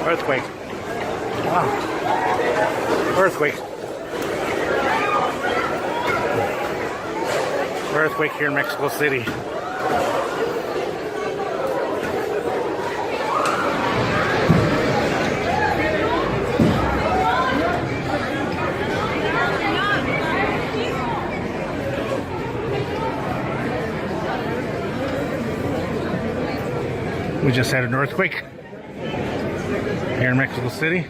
Earthquake. Wow. Earthquake. Earthquake here in Mexico City. We just had an earthquake here in Mexico City.